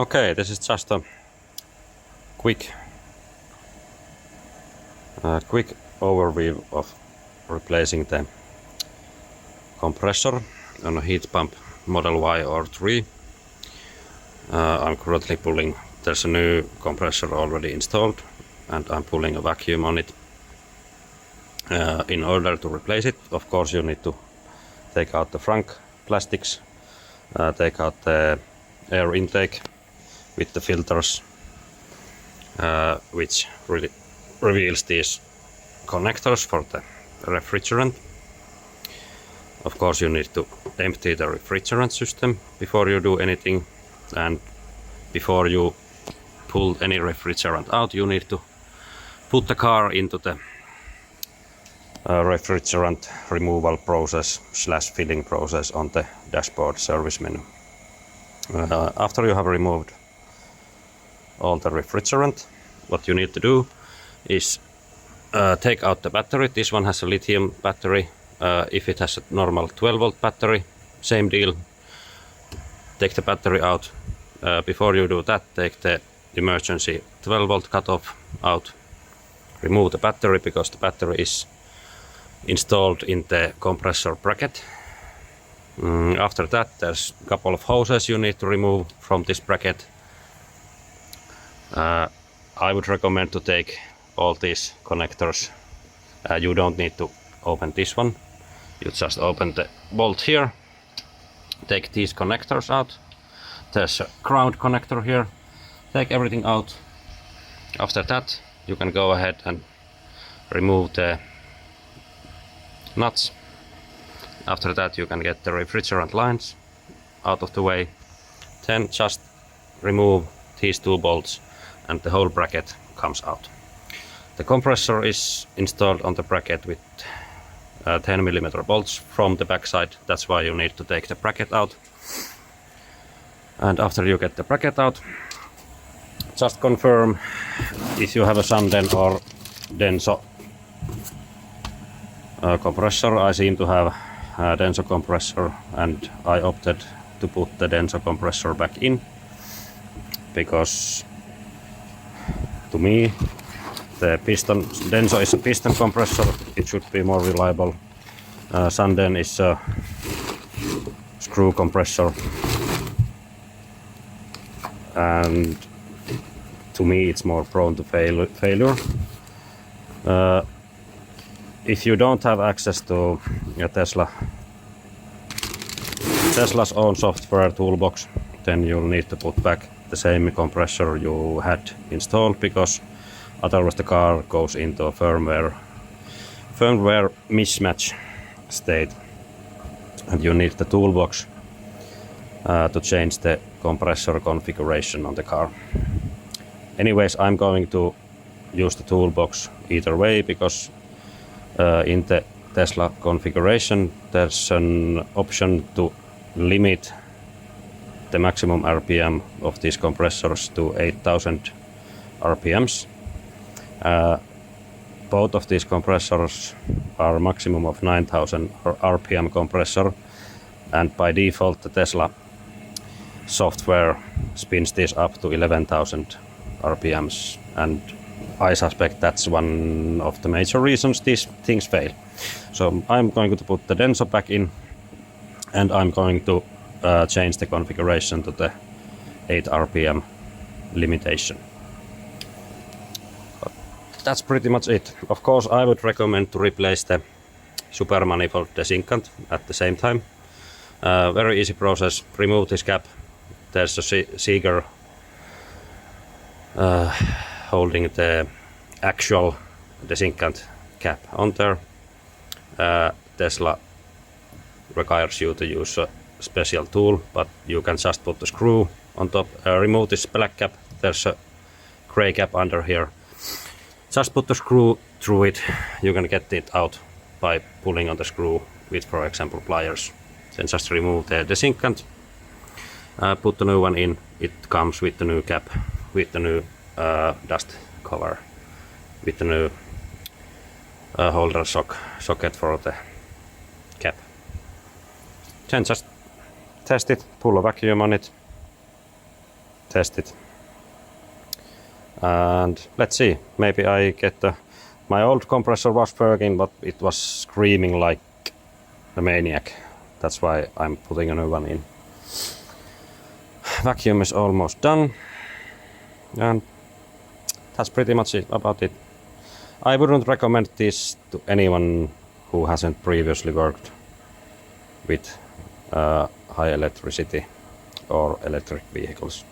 Okay, this is just a quick overview of replacing the compressor on a heat pump model Y or 3. I'm currently pulling, there's a new compressor already installed and I'm pulling a vacuum on it. In order to replace it, of course you need to take out the frunk plastics, take out the air intake with the filters, which really reveals these connectors for the refrigerant. Of course you need to empty the refrigerant system before you do anything, and before you pull any refrigerant out you need to put the car into the refrigerant removal process / filling process on the dashboard service menu. After you have removed all the refrigerant, what you need to do is take out the battery. This one has a lithium battery. If it has a normal 12-volt battery, same deal. Take the battery out. Before you do that, take the emergency 12-volt cutoff out. Remove the battery because the battery is installed in the compressor bracket. After that, there's a couple of hoses you need to remove from this bracket. I would recommend to take all these connectors. You don't need to open this one. You just open the bolt here. Take these connectors out. There's a ground connector here. Take everything out. After that, you can go ahead and remove the nuts. After that, you can get the refrigerant lines out of the way. Then just remove these two bolts and the whole bracket comes out. The compressor is installed on the bracket with 10mm bolts from the backside. That's why you need to take the bracket out. And after you get the bracket out, just confirm if you have a Sanden or Denso compressor. I seem to have a Denso compressor and I opted to put the Denso compressor back in because to me the piston Denso is a piston compressor. It should be more reliable. Sanden is a screw compressor, and to me it's more prone to failure. If you don't have access to Tesla's own software toolbox, then you'll need to put back the same compressor you had installed, because otherwise the car goes into a firmware mismatch state, and you need the toolbox to change the compressor configuration on the car. Anyways, I'm going to use the toolbox either way, because in the Tesla configuration there's an option to limit the maximum RPM of these compressors to 8000 RPMs. Both of these compressors are maximum of 9000 RPM compressor, and by default the Tesla software spins this up to 11,000 RPMs, and I suspect that's one of the major reasons these things fail. So I'm going to put the Denso back in, and I'm going to change the configuration to the 8 RPM limitation. But that's pretty much it. Of course, I would recommend to replace the super manifold desiccant at the same time. Very easy process. Remove this cap. There's a Seeger holding the actual desiccant cap on there. Tesla requires you to use a special tool, but you can just put the screw on top. Remove this black cap. There's a gray cap under here. Just put the screw through it. You can get it out by pulling on the screw with, for example, pliers. Then just remove the desiccant. Put the new one in. It comes with the new cap, with the new dust cover, with the new holder socket for the cap. Then just test it, pull a vacuum on it, test it. And let's see, maybe I get my old compressor was working, but it was screaming like a maniac. That's why I'm putting a new one in. Vacuum is almost done, and that's pretty much it about it. I wouldn't recommend this to anyone who hasn't previously worked with high electricity or electric vehicles.